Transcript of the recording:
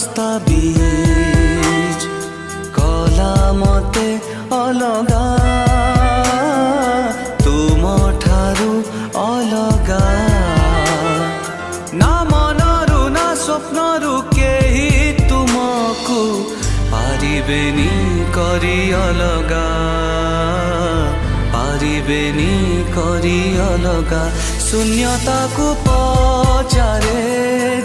दस्तावेज कला मते अलगा तुम ठारू अलगा ना मनरु ना स्वप्नरु केही तुमको पारिबेनी करी अलगा पारिबेनी करी अलगा शून्यता को पचारे